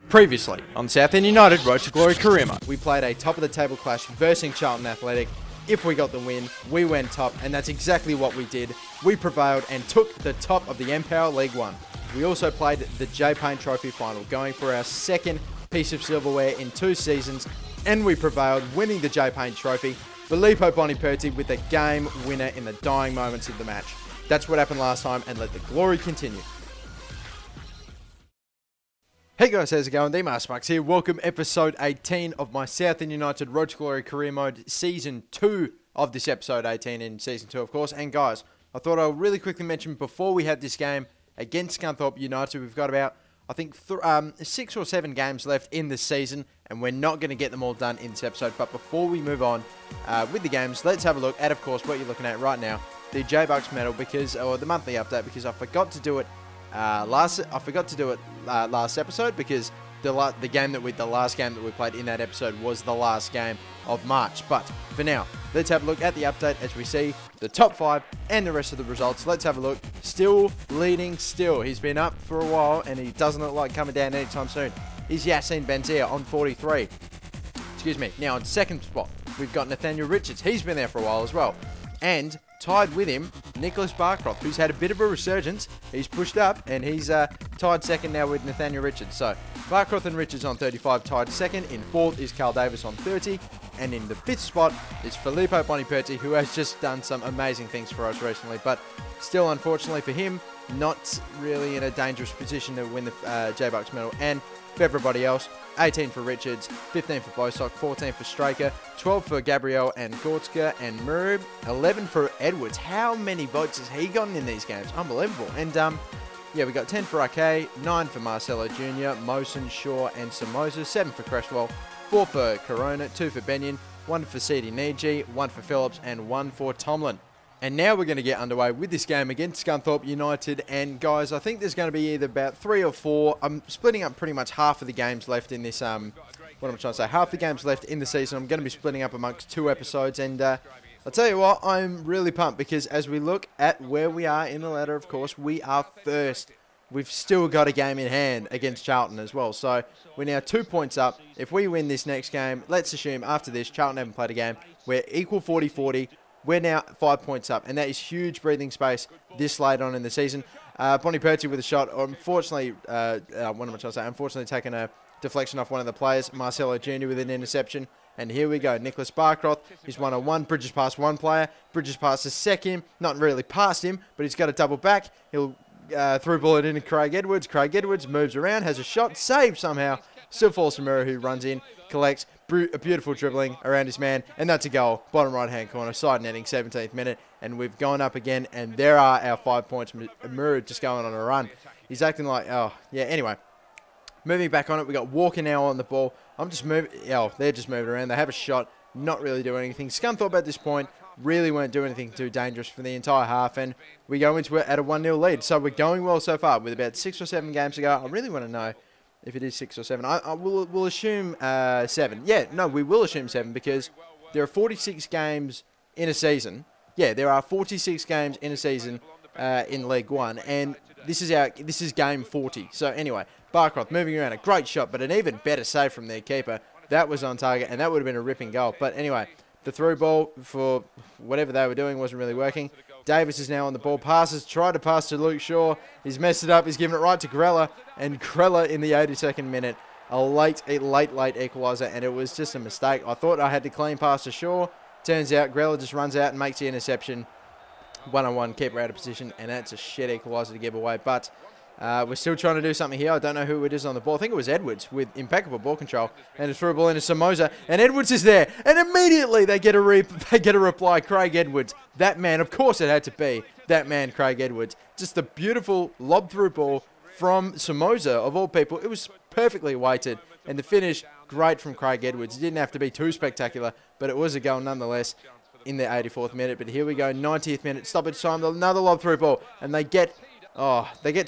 Previously on Southend United Road to Glory career mode, we played a top of the table clash versus Charlton Athletic. If we got the win, we went top, and that's exactly what we did. We prevailed and took the top of the Empower League 1. We also played the J Payne Trophy final, going for our second piece of silverware in 2 seasons, and we prevailed, winning the J Payne Trophy. Filippo Boniperti with the game winner in the dying moments of the match. That's what happened last time, and let the glory continue. Hey guys, how's it going? The Mastermarks here. Welcome episode 18 of my Southend United Road to Glory career mode, season 2 of this episode 18 in season 2 of course. And guys, I thought I'll really quickly mention before we have this game against Scunthorpe United, we've got about, I think, 6 or 7 games left in this season, and we're not going to get them all done in this episode. But before we move on with the games, let's have a look at, of course, what you're looking at right now, the J-Bucks medal, or the monthly update, because I forgot to do it last episode, because the last game that we played in that episode was the last game of March. But for now, let's have a look at the update as we see the top 5 and the rest of the results. Let's have a look. Still leading. He's been up for a while and he doesn't look like coming down anytime soon. Is Yassine Benzia on 43. Excuse me. Now on second spot, we've got Nathaniel Richards. He's been there for a while as well. And tied with him, Nicholas Barcroft, who's had a bit of a resurgence. He's pushed up, and he's tied second now with Nathaniel Richards. So, Barcroft and Richards on 35, tied second. In fourth is Carl Davis on 30. And in the 5th spot is Filippo Boniperti, who has just done some amazing things for us recently. But still, unfortunately for him, not really in a dangerous position to win the J-Bucks medal. And for everybody else, 18 for Richards, 15 for Bostock, 14 for Straker, 12 for Gabriel and Gortzka and Murray, 11 for Edwards. How many votes has he gotten in these games? Unbelievable. And yeah, we got 10 for RK, 9 for Marcelo Jr., Mosen, Shaw and Somoza, 7 for Cresswell, 4 for Corona, 2 for Benyon, 1 for CD Niji, 1 for Phillips and 1 for Tomlin. And now we're going to get underway with this game against Scunthorpe United. And guys, I think there's going to be either about 3 or 4. I'm splitting up pretty much half of the games left in this, what am I trying to say? Half the games left in the season. I'm going to be splitting up amongst 2 episodes. And I'll tell you what, I'm really pumped because as we look at where we are in the ladder, of course, we are first. We've still got a game in hand against Charlton as well. So we're now 2 points up. If we win this next game, let's assume after this, Charlton haven't played a game. We're equal 40-40. We're now 5 points up, and that is huge breathing space this late on in the season. Boniperti with a shot, unfortunately, what am I trying to say? Unfortunately taking a deflection off one of the players. Marcelo Jr. with an interception. And here we go. Nicholas Barcroft is one-on-one. Bridges past one player. Bridges past the second. Not really past him, but he's got a double back. He'll through ball it into Craig Edwards. Craig Edwards moves around, has a shot, saved somehow. Still falls to Murray, who runs in, collects. A beautiful dribbling around his man, and that's a goal. Bottom right-hand corner, side netting, 17th minute, and we've gone up again, and there are our 5 points. Murray just going on a run. He's acting like, oh, yeah, anyway. Moving back on it, we got Walker now on the ball. I'm just moving, oh, they're just moving around. They have a shot, not really doing anything. Scunthorpe at this point really weren't doing anything too dangerous for the entire half, and we go into it at a 1-0 lead. So we're going well so far with about 6 or 7 games to go. I really want to know if it is 6 or 7. We'll assume 7. Yeah, no, we will assume 7 because there are 46 games in a season. Yeah, there are 46 games in a season in League 1, and this is game 40. So anyway, Barcroft moving around, a great shot, but an even better save from their keeper. That was on target, and that would have been a ripping goal. But anyway, the through ball for whatever they were doing wasn't really working. Davis is now on the ball, tried to pass to Luke Shaw. He's messed it up. He's given it right to Grella. And Grella in the 82nd minute, a late equaliser, and it was just a mistake. I thought I had to clean pass to Shaw. Turns out Grella just runs out and makes the interception. One-on-one, keeper out of position, and that's a shit equaliser to give away. But we're still trying to do something here. I don't know who it is on the ball. I think it was Edwards with impeccable ball control. And it's through a ball into Somoza. And Edwards is there. And immediately they get a reply. Craig Edwards. That man, of course it had to be that man, Craig Edwards. Just a beautiful lob through ball from Somoza, of all people. It was perfectly weighted. And the finish, great from Craig Edwards. It didn't have to be too spectacular, but it was a goal nonetheless in the 84th minute. But here we go, 90th minute, stoppage time, another lob through ball. And they get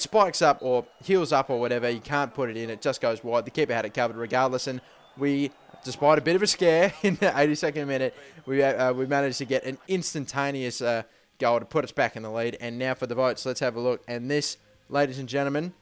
spikes up or heels up or whatever. You can't put it in. It just goes wide. The keeper had it covered regardless. And we, despite a bit of a scare in the 82nd minute, we managed to get an instantaneous goal to put us back in the lead. And now for the votes, let's have a look. And this, ladies and gentlemen,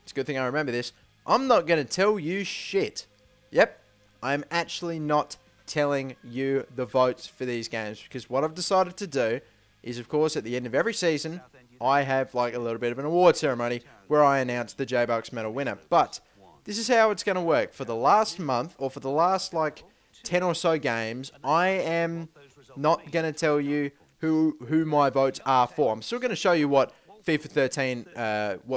it's a good thing I remember this, I'm not going to tell you shit. Yep, I'm actually not telling you the votes for these games, because what I've decided to do is, of course, at the end of every season, I have like a little bit of an award ceremony where I announce the J-Bucks medal winner. But this is how it's going to work. For the last month, or for the last like 10 or so games, I am not going to tell you who my votes are for. I'm still going to show you what FIFA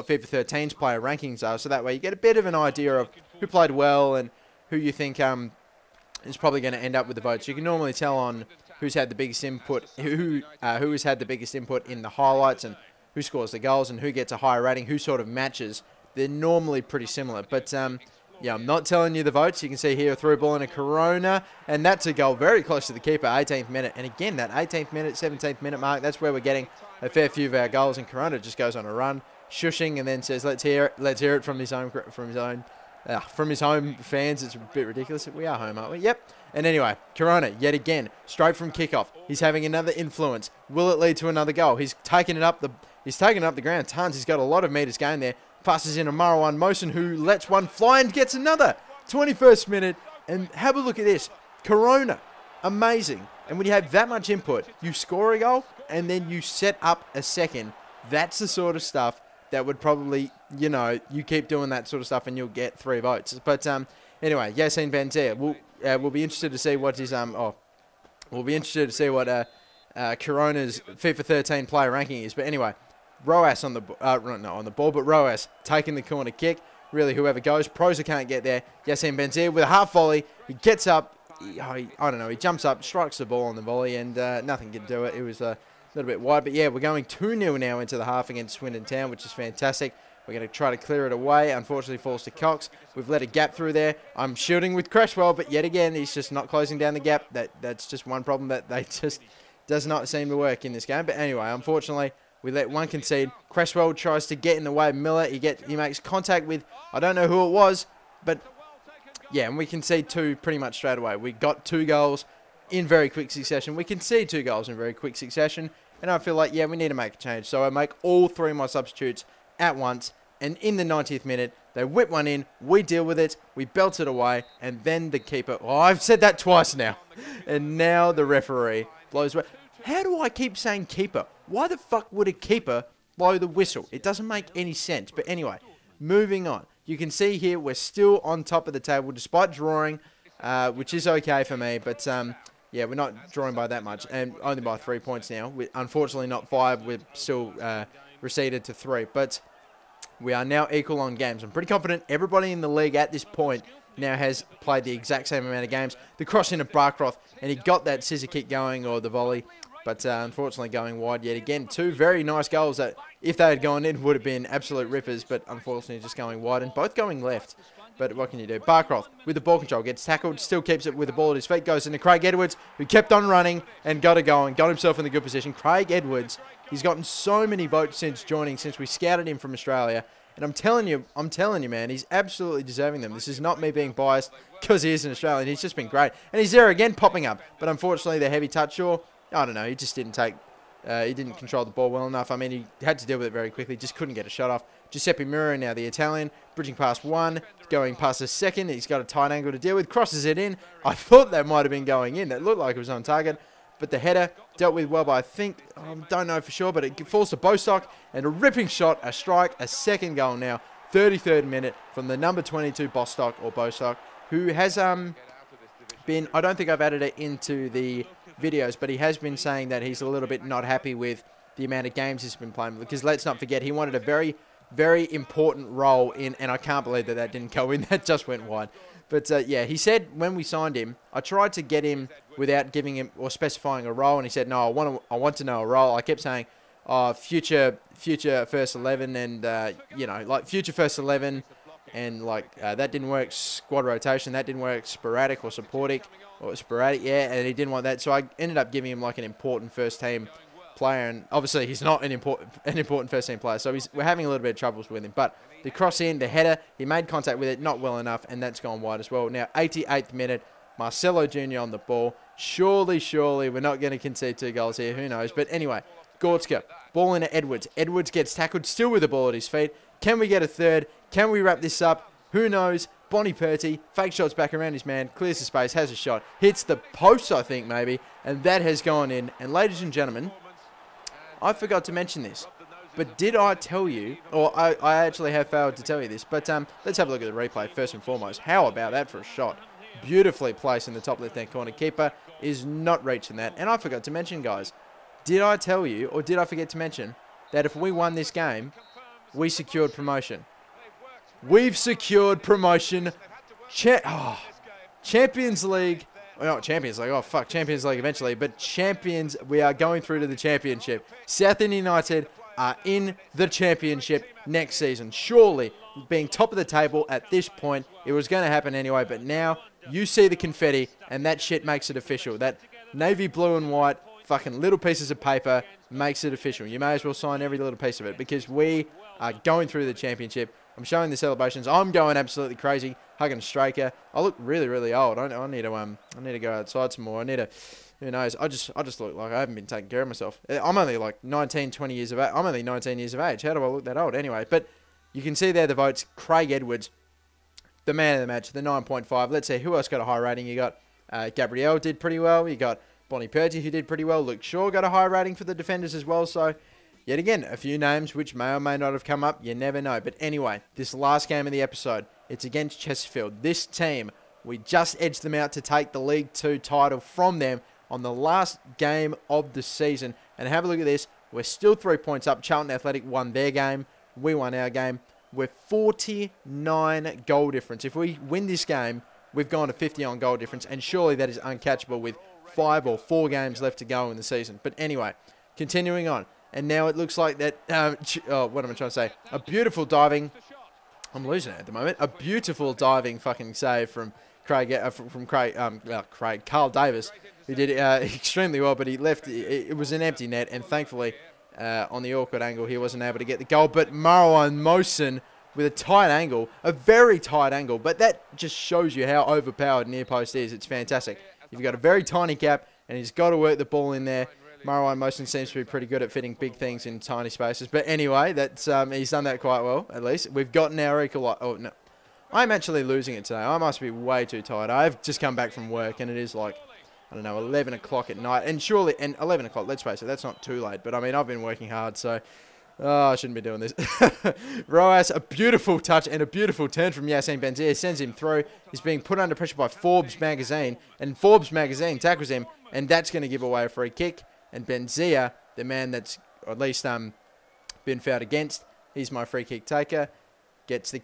13's player rankings are, so that way you get a bit of an idea of who played well and who you think is probably going to end up with the votes. You can normally tell on who's had the biggest input, who has had the biggest input in the highlights, and who scores the goals and who gets a higher rating, who sort of matches. They're normally pretty similar, but yeah, I'm not telling you the votes. You can see here a through ball in a Corona, and that's a goal very close to the keeper, 18th minute. And again, that 18th minute, 17th minute mark, that's where we're getting a fair few of our goals. And Corona just goes on a run, shushing, and then says, "Let's hear it from his home fans." It's a bit ridiculous. We are home, aren't we? Yep. And anyway, Corona, yet again, straight from kickoff. He's having another influence. Will it lead to another goal? He's taking it up the ground tons. He's got a lot of meters going there. Passes in a Marwan Mosin, who lets one fly and gets another. 21st minute, and have a look at this. Corona, amazing. And when you have that much input, you score a goal, and then you set up a second. That's the sort of stuff that would probably, you know, you keep doing that sort of stuff and you'll get 3 votes. But anyway, Yassine Benzia, we'll be interested to see what his we'll be interested to see what Corona's FIFA 13 player ranking is. But anyway, Roas on the ball, but Roas taking the corner kick. Really, whoever goes, Proza can't get there. Yassine Benzia with a half volley. He gets up. I don't know. He jumps up, strikes the ball on the volley, and nothing can do it. It was a little bit wide, but yeah, we're going 2-0 now into the half against Swindon Town, which is fantastic. We're going to try to clear it away. Unfortunately, falls to Cox. We've let a gap through there. I'm shooting with Cresswell, but yet again, he's just not closing down the gap. That's just one problem that they just does not seem to work in this game. But anyway, unfortunately, we let one concede. Cresswell tries to get in the way of Miller. He makes contact with, I don't know who it was, but yeah, and we concede 2 pretty much straight away. We got 2 goals in very quick succession. We concede 2 goals in very quick succession, and I feel like, yeah, we need to make a change. So I make all 3 of my substitutes at once, and in the 90th minute, they whip one in, we deal with it, we belt it away, and then the keeper, oh, I've said that twice now, and now the referee blows away. How do I keep saying keeper? Why the fuck would a keeper blow the whistle? It doesn't make any sense. But anyway, moving on. You can see here we're still on top of the table despite drawing, which is okay for me. But yeah, we're not drawing by that much, and only by 3 points now. Unfortunately, not 5. We're still receded to 3. But we are now equal on games. I'm pretty confident everybody in the league at this point now has played the exact same amount of games. The cross into Barcroft, and he got that scissor kick going, or the volley. But unfortunately going wide yet again. 2 very nice goals that, if they had gone in, would have been absolute rippers. But unfortunately just going wide and both going left. But what can you do? Barcroft with the ball control. Gets tackled. Still keeps it with the ball at his feet. Goes into Craig Edwards, who kept on running and got it going. Got himself in a good position. Craig Edwards, he's gotten so many votes since joining, since we scouted him from Australia. And I'm telling you, man, he's absolutely deserving them. This is not me being biased because he is an Australian. He's just been great. And he's there again, popping up. But unfortunately, the heavy touch, sure. I don't know, he just didn't he didn't control the ball well enough. I mean, he had to deal with it very quickly, just couldn't get a shot off. Giuseppe Muro, now the Italian, bridging past 1, going past a second. He's got a tight angle to deal with, crosses it in. I thought that might have been going in. That looked like it was on target. But the header dealt with well by, I think, don't know for sure, but it falls to Bostock. And a ripping shot, a strike, a second goal now. 33rd minute from the number 22 Bostock, who has been, I don't think I've added it into the videos, but he has been saying that he's a little bit not happy with the amount of games he's been playing, because let's not forget he wanted a very, very important role in, and I can't believe that didn't go in. That just went wide. But yeah, he said when we signed him, I tried to get him without giving him or specifying a role, and he said no, I want to know a role. I kept saying future first 11, and you know, like future first 11, and like that didn't work. Squad rotation, that didn't work. Sporadic or sporadic, yeah, and he didn't want that. So I ended up giving him like an important first team player, and obviously he's not an important first team player, so we're having a little bit of troubles with him. But the cross in, the header, he made contact with it, not well enough, and that's gone wide as well. Now 88th minute, Marcelo Jr. on the ball. Surely we're not going to concede 2 goals here. Who knows? But anyway, Gortzka, ball into Edwards. Edwards gets tackled, still with the ball at his feet. Can we get a third? Can we wrap this up? Who knows? Bonnie Purty, fake shots back around his man, clears the space, has a shot, hits the post, I think, maybe, and that has gone in. And ladies and gentlemen, I forgot to mention this, but did I tell you, or I actually have failed to tell you this, but let's have a look at the replay first and foremost. How about that for a shot? Beautifully placed in the top left-hand corner. Keeper is not reaching that. And I forgot to mention, guys, did I tell you, or did I forget to mention, that if we won this game, we secured promotion? We've secured promotion. Champions League. Well, not Champions League. Oh, fuck. Champions League eventually. But Champions, we are going through to the Championship. Southend United are in the Championship next season. Surely, being top of the table at this point, it was going to happen anyway. But now, you see the confetti, and that shit makes it official. That navy blue and white, fucking little pieces of paper makes it official. You may as well sign every little piece of it, because we are going through the Championship. I'm showing the celebrations. I'm going absolutely crazy, hugging a striker. I look really, really old. I need to go outside some more. Who knows? I just look like I haven't been taking care of myself. I'm only like 19, 20 years of age. I'm only 19 years of age. How do I look that old? Anyway, but you can see there the votes. Craig Edwards, the man of the match, the 9.5. Let's see who else got a high rating. You got Gabrielle did pretty well. You got Bonnie Purty, who did pretty well. Luke Shaw got a high rating for the defenders as well. So, yet again, a few names which may or may not have come up. You never know. But anyway, this last game of the episode, it's against Chesterfield. This team, we just edged them out to take the League 2 title from them on the last game of the season. And have a look at this. We're still 3 points up. Charlton Athletic won their game. We won our game. We're 49 goal difference. If we win this game, we've gone to 50 on goal difference. And surely that is uncatchable with 5 or 4 games left to go in the season. But anyway, continuing on. And now it looks like that, what am I trying to say? A beautiful diving, I'm losing it at the moment. A beautiful diving fucking save from Carl Davis, who did extremely well, but he left, it was an empty net, and thankfully, on the awkward angle, he wasn't able to get the goal. But Marwan Mosen with a tight angle, a very tight angle, but that just shows you how overpowered near post is. It's fantastic. You've got a very tiny gap, and he's got to work the ball in there. Marwan Mosen seems to be pretty good at fitting big things in tiny spaces. But anyway, that's he's done that quite well, at least. We've gotten our equaliser. Oh, no. I'm actually losing it today. I must be way too tired. I've just come back from work, and it is like, I don't know, 11 o'clock at night. And surely, and 11 o'clock, let's face it, that's not too late. But, I mean, I've been working hard, so I shouldn't be doing this. Roas, a beautiful touch and a beautiful turn from Yassine Benzia. Sends him through. He's being put under pressure by Forbes Magazine. And Forbes Magazine tackles him, and that's going to give away a free kick. And Benzia, the man that's at least been fouled against, he's my free kick taker. Gets the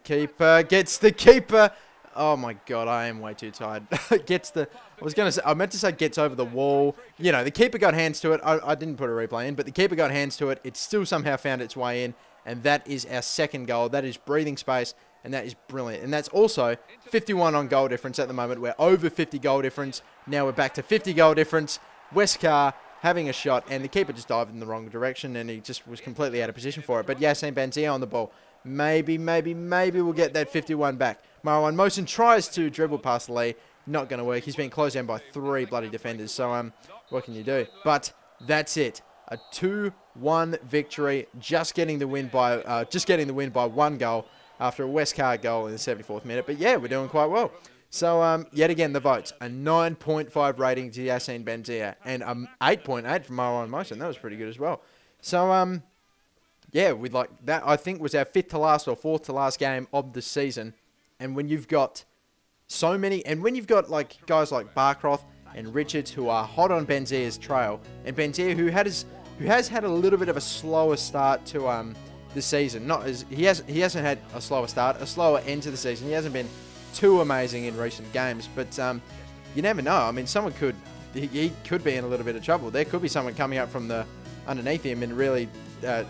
keeper. Oh my God, I am way too tired. I meant to say gets over the wall. You know, the keeper got hands to it. I didn't put a replay in, but the keeper got hands to it. It still somehow found its way in. And that is our second goal. That is breathing space. And that is brilliant. And that's also 51 on goal difference at the moment. We're over 50 goal difference. Now we're back to 50 goal difference. Westcar having a shot, and the keeper just dived in the wrong direction, and he just was completely out of position for it. But Yassine Benzia on the ball. Maybe we'll get that 51 back. Marwan Mosen tries to dribble past Lee. Not going to work. He's been closed down by 3 bloody defenders. So, what can you do? But that's it. A 2-1 victory. Just getting the win by 1 goal after a Westcar goal in the 74th minute. But yeah, we're doing quite well. So, yet again, the votes. A 9.5 rating to Yassine Benzia and 8.8 from Marwan Mosen. That was pretty good as well. So, yeah, with like that, I think was our 5th to last or 4th to last game of the season. And when you've got so many, and when you've got like guys like Barcroft and Richards who are hot on Benzia's trail, and Benzia who has had a little bit of a slower start to the season. He hasn't had a slower start, a slower end to the season. He hasn't been too amazing in recent games, but you never know. I mean, he could be in a little bit of trouble. There could be someone coming up from the underneath him and really oh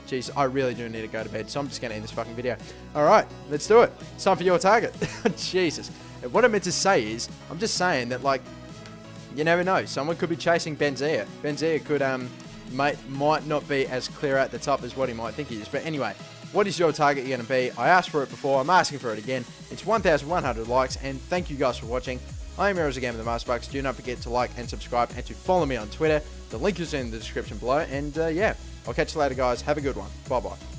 jeez, I really do need to go to bed, so I'm just going to end this fucking video. Alright, let's do it. It's time for your target. Jesus. And what I meant to say is, I'm just saying that, like, you never know. Someone could be chasing Benzia. Benzia could, might not be as clear at the top as what he might think he is. But anyway, what is your target going to be? I asked for it before. I'm asking for it again. It's 1,100 likes, and thank you guys for watching. I am Heroes of Game of the Masterbucks. Do not forget to like and subscribe and to follow me on Twitter. The link is in the description below. And yeah, I'll catch you later, guys. Have a good one. Bye-bye.